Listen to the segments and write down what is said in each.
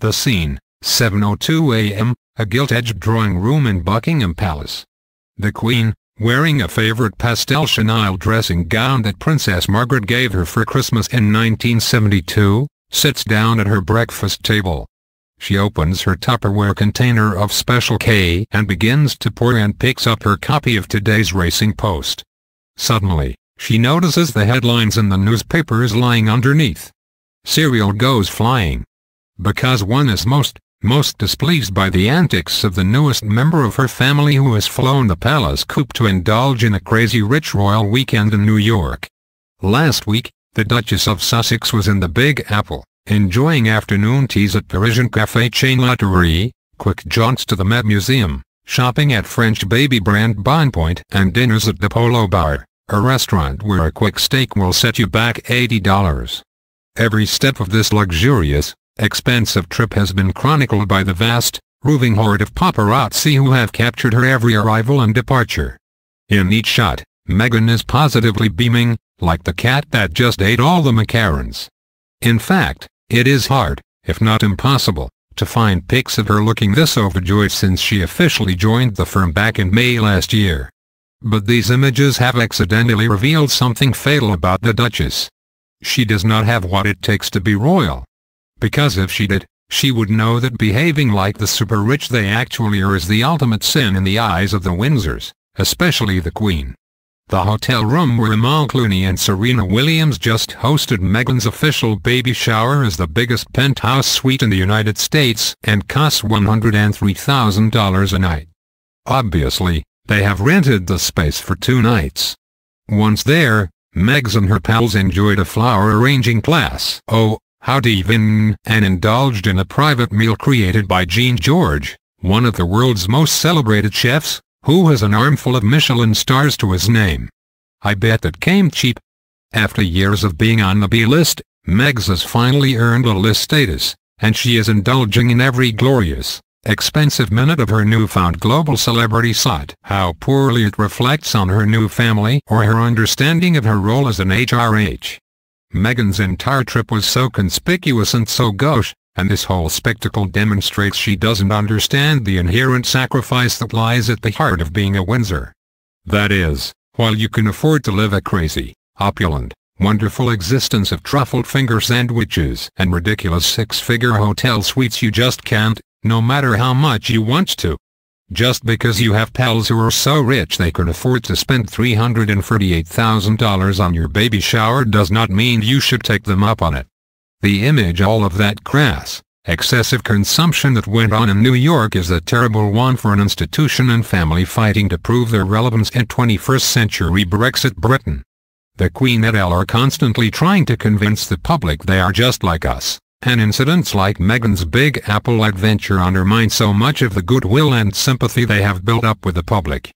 The scene, 7:02 a.m., a gilt-edged drawing room in Buckingham Palace. The Queen, wearing a favorite pastel chenille dressing gown that Princess Margaret gave her for Christmas in 1972, sits down at her breakfast table. She opens her Tupperware container of Special K and begins to pour and picks up her copy of today's Racing Post. Suddenly, she notices the headlines in the newspapers lying underneath. Cereal goes flying. Because one is most displeased by the antics of the newest member of her family who has flown the palace coupe to indulge in a crazy rich royal weekend in New York. Last week, the Duchess of Sussex was in the Big Apple, enjoying afternoon teas at Parisian café chain La Tourerie, quick jaunts to the Met Museum, shopping at French baby brand Bonpoint, and dinners at the Polo Bar, a restaurant where a quick steak will set you back $80. Every step of this luxurious, expensive trip has been chronicled by the vast, roving horde of paparazzi who have captured her every arrival and departure. In each shot, Meghan is positively beaming, like the cat that just ate all the macarons. In fact, it is hard, if not impossible, to find pics of her looking this overjoyed since she officially joined the firm back in May last year. But these images have accidentally revealed something fatal about the Duchess. She does not have what it takes to be royal. Because if she did, she would know that behaving like the super-rich they actually are is the ultimate sin in the eyes of the Windsors, especially the Queen. The hotel room where Amal Clooney and Serena Williams just hosted Meghan's official baby shower is the biggest penthouse suite in the United States and costs $103,000 a night. Obviously, they have rented the space for 2 nights. Once there, Meghan and her pals enjoyed a flower-arranging class. Oh, how divine, and indulged in a private meal created by Jean George, one of the world's most celebrated chefs, who has an armful of Michelin stars to his name. I bet that came cheap. After years of being on the B-list, Meghan has finally earned a list status, and she is indulging in every glorious, expensive minute of her newfound global celebrity slot. How poorly it reflects on her new family or her understanding of her role as an HRH. Meghan's entire trip was so conspicuous and so gauche, and this whole spectacle demonstrates she doesn't understand the inherent sacrifice that lies at the heart of being a Windsor. That is, while you can afford to live a crazy, opulent, wonderful existence of truffled finger sandwiches and ridiculous 6-figure hotel suites, you just can't, no matter how much you want to. Just because you have pals who are so rich they can afford to spend $348,000 on your baby shower does not mean you should take them up on it. The image all of that crass, excessive consumption that went on in New York is a terrible one for an institution and family fighting to prove their relevance in 21st century Brexit Britain. The Queen et al. Are constantly trying to convince the public they are just like us, and incidents like Meghan's Big Apple adventure undermine so much of the goodwill and sympathy they have built up with the public.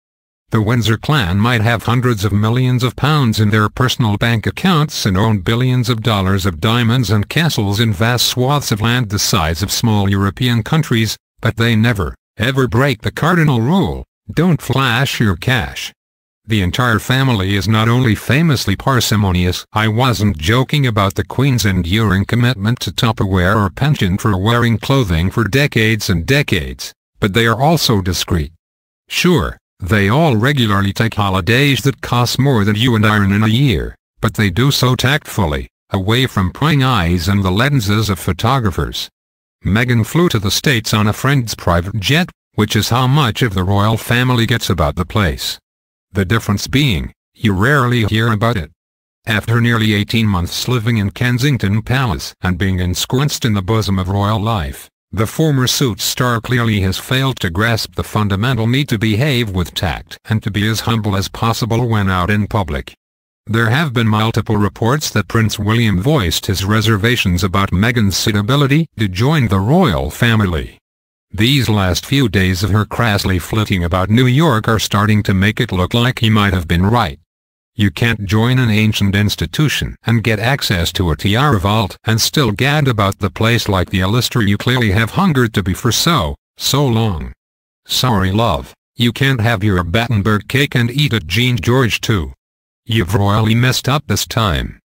The Windsor clan might have hundreds of millions of pounds in their personal bank accounts and own billions of dollars of diamonds and castles in vast swaths of land the size of small European countries, but they never, ever break the cardinal rule: don't flash your cash. The entire family is not only famously parsimonious. I wasn't joking about the Queen's enduring commitment to Tupperware or penchant for wearing clothing for decades and decades, but they are also discreet. Sure, they all regularly take holidays that cost more than you and I earn in a year, but they do so tactfully, away from prying eyes and the lenses of photographers. Meghan flew to the States on a friend's private jet, which is how much of the royal family gets about the place. The difference being, you rarely hear about it. After nearly 18 months living in Kensington Palace and being ensconced in the bosom of royal life, the former Suits star clearly has failed to grasp the fundamental need to behave with tact and to be as humble as possible when out in public. There have been multiple reports that Prince William voiced his reservations about Meghan's suitability to join the royal family. These last few days of her crassly flitting about New York are starting to make it look like he might have been right. You can't join an ancient institution and get access to a tiara vault and still gad about the place like the illuster you clearly have hungered to be for so long. Sorry love, you can't have your Battenberg cake and eat at Jean George too. You've royally messed up this time.